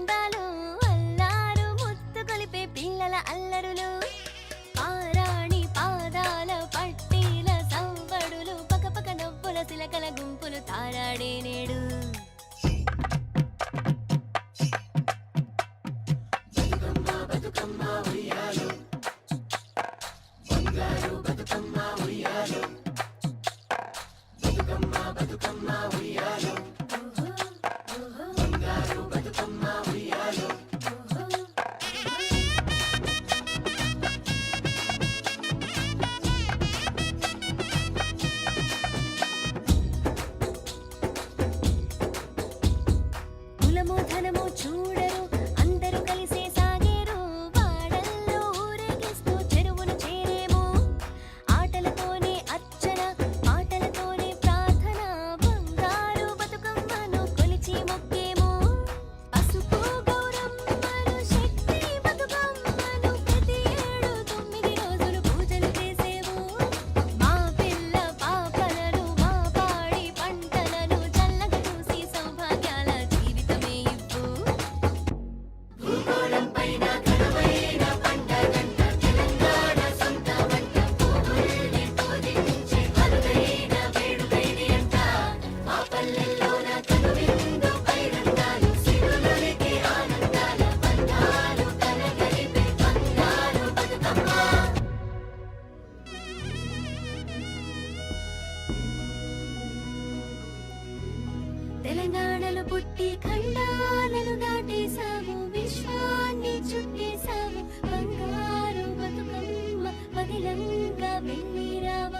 అందాలు అల్లారు ముత్తు కొలిపే పిల్లల అల్లరులు పారాణి పాదాల పట్టీల సవ్వడులు పకపక నవ్వుల సిలకల గుంపులు తారాడే నేడు కులము ధనము చూడరు అందరూ కలిసే సాగేరు వాడల్లో ఊరేగిస్తూ చెరువును చేరేము ఆటలతోనే అర్చన పాటలతోనే ప్రార్థన బంగారు బతుకమ్మను కొలిచి మొక్కేము పసుపు గౌరమ్మను శక్తి బతుకమ్మను ప్రతి ఏడు 9 రోజులు పూజలు చేసేవు మా పిల్ల పాపలను మా పాడి పంటలను చల్లగా చూసి సౌభాగ్యాల జీవితమే ఇవ్వు భూగోళం పైన ఘనమైన పండగంట తెలంగాణ సొంత వంట పువ్వుల్ని పూజించే అరుదైన వేడుకైది అంట మా పల్లెల్లోన కనువిందు పైరంగాలు సిరులొలికే ఆనందాల బంధాలు కలగలిపే బంగారు బతుకమ్మ తెలంగాణలో పుట్టి ఖండాలను దాటేశావు విశ్వాన్ని చుట్టేశావు బంగారు బతుకమ్మ పదిలంగా వెళ్ళి రావ